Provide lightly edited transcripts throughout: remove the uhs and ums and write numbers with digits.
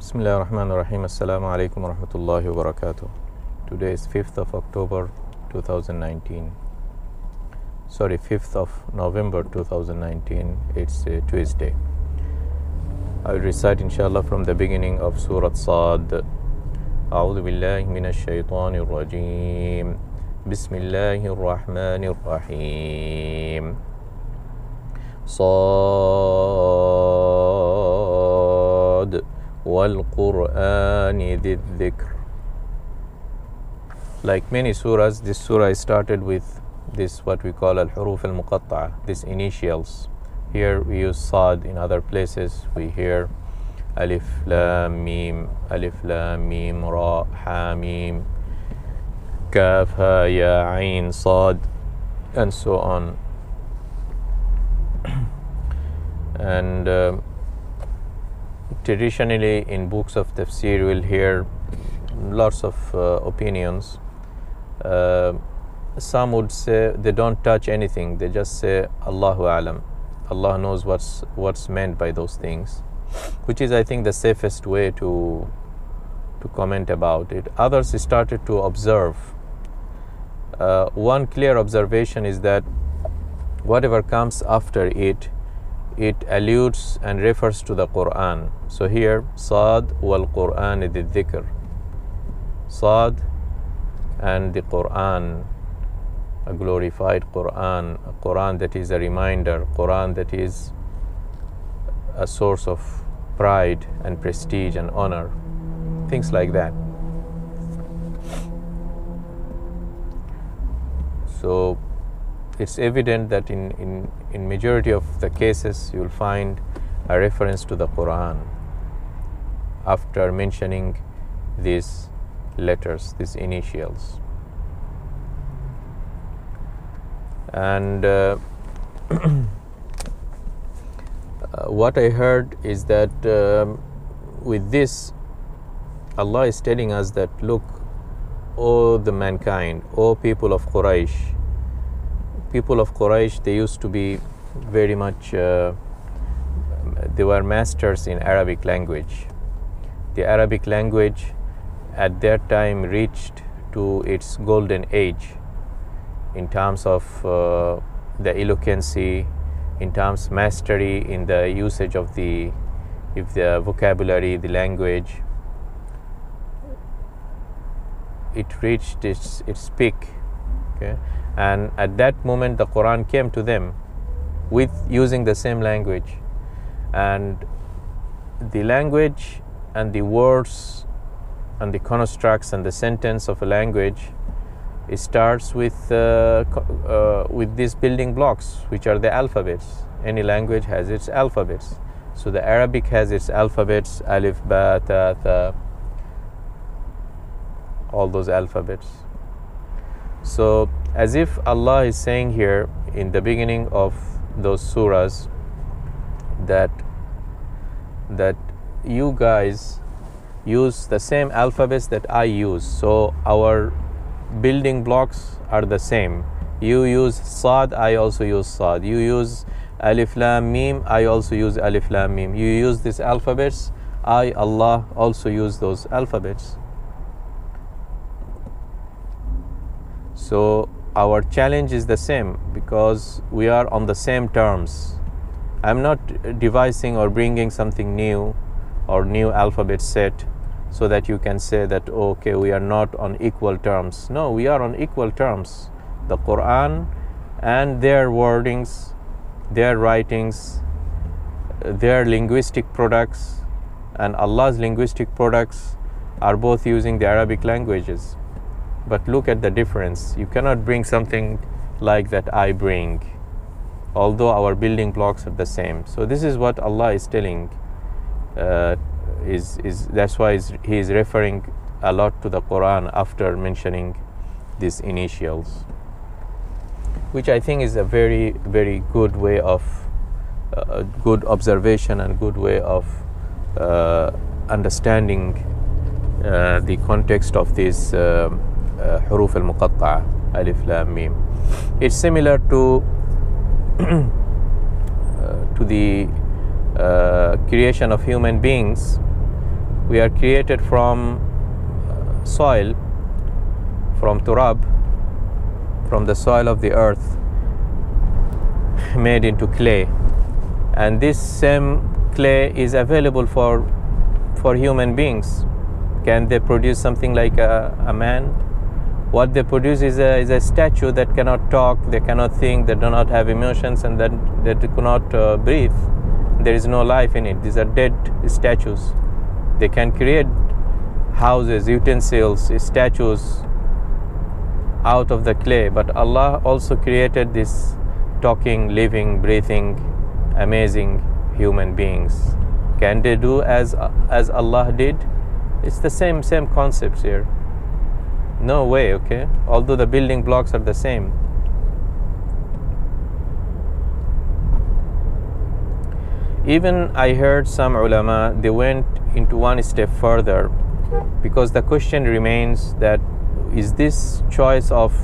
Bismillahirrahmanirrahim. Assalamu alaikum wa rahmatullahi wa barakatuh. Today is 5th of October 2019. Sorry, 5th of November 2019. It's a Tuesday. I will recite inshallah from the beginning of Surah Sad. أعوذ بالله من الشيطان الرجيم. بسم الله الرحمن الرحيم. صاد والقرآن ذي الذكر. Like many surahs, this surah is started with this what we call al-huruf al-muqatta'a, these initials. Here we use Sad. In other places we hear alif lam mim ra ha mim kaf ha ya ain sad, and so on. And traditionally in books of tafsir we'll hear lots of opinions. Some would say they don't touch anything, they just say Allahu alam, Allah knows what's meant by those things, which is I think the safest way to comment about it. Others started to observe. One clear observation is that whatever comes after it alludes and refers to the Quran. So here, Sad wal Quran ذي الذكر. Sad and the Quran, a glorified Quran, a Quran that is a reminder, Quran that is a source of pride and prestige and honor, things like that. So it's evident that in majority of the cases you will find a reference to the Quran after mentioning these letters, these initials. And what I heard is that with this Allah is telling us that, look, O the mankind, O people of Quraysh, they used to be very much, they were masters in Arabic language. The Arabic language at that time reached to its golden age in terms of the eloquency, in terms mastery in the usage of the vocabulary, the language. It reached its peak. Okay? And at that moment the Quran came to them with using the same language, and the language and the words and the constructs and the sentence of a language, it starts with these building blocks, which are the alphabets. Any language has its alphabets. So the Arabic has its alphabets, alif, ba, ta, tha, all those alphabets. So as if Allah is saying here in the beginning of those surahs that you guys use the same alphabets that I use, so our building blocks are the same. You use Sad, I also use Sad. You use alif lam mim, I also use alif lam mim. You use these alphabets, I, Allah, also use those alphabets. So our challenge is the same because we are on the same terms. I'm not devising or bringing something new or new alphabet set so that you can say that, okay, we are not on equal terms. No, we are on equal terms. The Quran and their wordings, their writings, their linguistic products, and Allah's linguistic products are both using the Arabic languages. But look at the difference. You cannot bring something like that I bring, although our building blocks are the same. So this is what Allah is telling. That's why He is referring a lot to the Quran after mentioning these initials, which I think is a very, very good way of good observation and good way of understanding the context of this huruf al-muqatta'a, alif lam mim. It's similar to the creation of human beings. We are created from soil, from turab, from the soil of the earth, made into clay, and this same clay is available for human beings. Can they produce something like a man? What they produce is a statue that cannot talk, they cannot think, they do not have emotions, and that they cannot breathe. There is no life in it. These are dead statues. They can create houses, utensils, statues out of the clay, but Allah also created this talking, living, breathing, amazing human beings. Can they do as Allah did? It's the same concepts here. No way, okay? Although the building blocks are the same. Even I heard some ulama, they went into one step further, because the question remains that is this choice of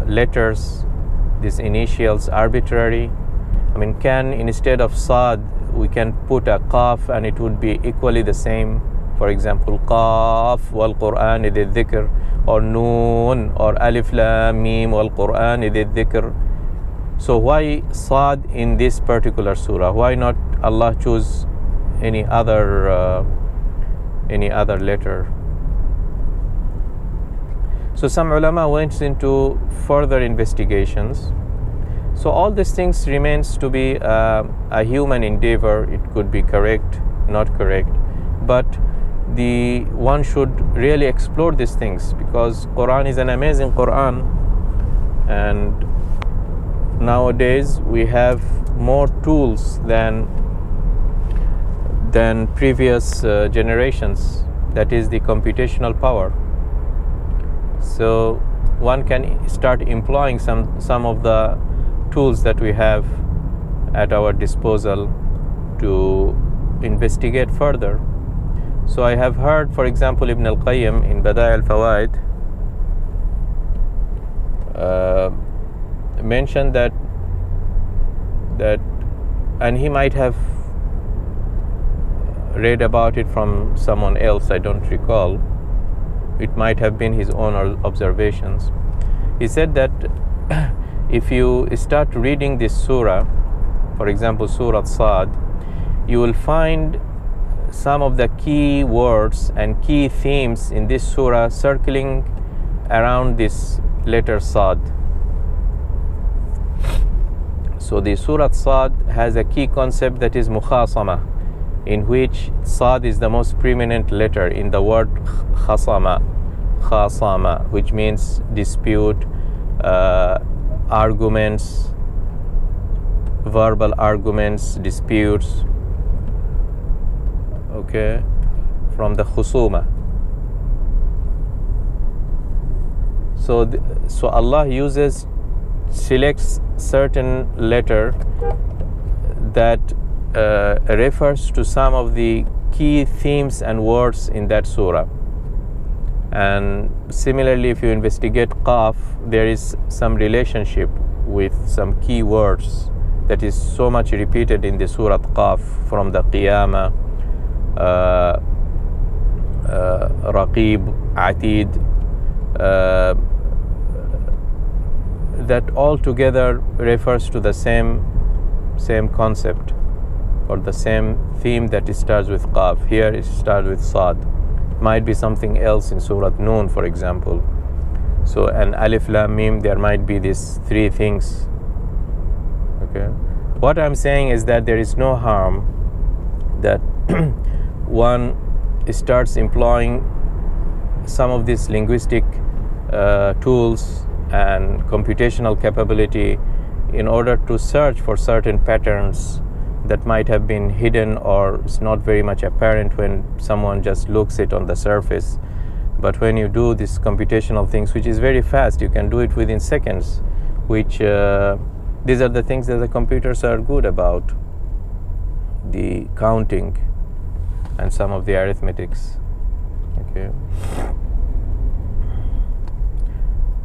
letters, these initials, arbitrary? I mean, can instead of Sad we can put a Qaf and it would be equally the same? For example, Qaf wal Quran idh dhikr, or Noon, or Alif Lam Mim wal Quran idh dhikr. So why Sad in this particular surah? Why not Allah choose any other letter? So some ulama went into further investigations. So all these things remains to be a human endeavor. It could be correct, not correct, but one should really explore these things, because Quran is an amazing Quran, and nowadays we have more tools than previous generations. That is the computational power. So one can start employing some of the tools that we have at our disposal to investigate further. So I have heard, for example, Ibn al-Qayyim in Bada' al-Fawaid mentioned that, and he might have read about it from someone else, I don't recall. It might have been his own observations. He said that if you start reading this surah, for example, Surah Sad, you will find some of the key words and key themes in this surah circling around this letter Sad. So the Surah Sad has a key concept that is mukhasama, in which Sad is the most preeminent letter in the word khasama, which means dispute, arguments, verbal arguments, disputes, okay, from the khusuma. So Allah selects certain letter that refers to some of the key themes and words in that surah. And similarly, if you investigate Qaf, there is some relationship with some key words that is so much repeated in the Surah Qaf, from the Qiyamah, Raqib, Atid, that all together refers to the same concept, or the same theme that starts with Qaf. Here it starts with Sad. Might be something else in Surah Noon, for example. So an Alif Lam Mim, there might be these three things. Okay. What I'm saying is that there is no harm that one starts employing some of these linguistic tools and computational capability in order to search for certain patterns that might have been hidden, or it's not very much apparent when someone just looks it on the surface. But when you do these computational things, which is very fast, you can do it within seconds, which these are the things that the computers are good about, the counting and some of the arithmetics. Okay.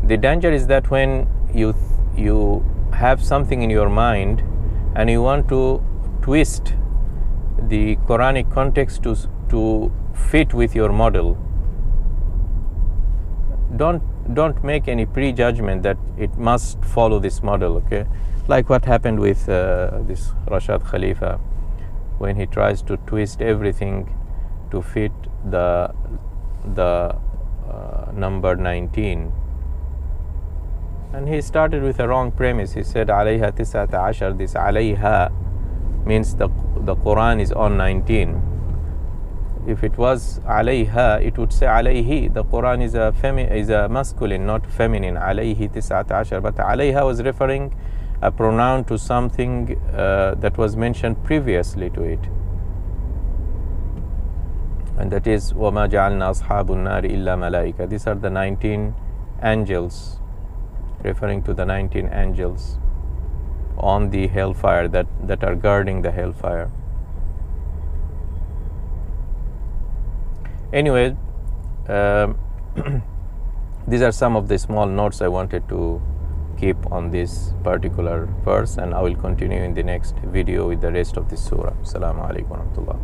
The danger is that when you have something in your mind and you want to twist the Quranic context to fit with your model, don't make any prejudgment that it must follow this model. Okay, like what happened with this Rashad Khalifa, when he tries to twist everything to fit the number 19, and he started with a wrong premise. He said alayha tisata ashar. This alayha means the Quran is on 19. If it was alayha, it would say alayhi. The Quran is a masculine, not feminine. Alayhi tisata ashar. But alayha was referring a pronoun to something that was mentioned previously to it, and that is وَمَا جَعَلْنَا أَصْحَابُ النَّارِ إِلَّا مَلَائِكَةً. These are the 19 angels, referring to the 19 angels on the hellfire that are guarding the hellfire. Anyway, these are some of the small notes I wanted to keep on this particular verse, and I will continue in the next video with the rest of this surah. Assalamu alaikum wa rahmatullah.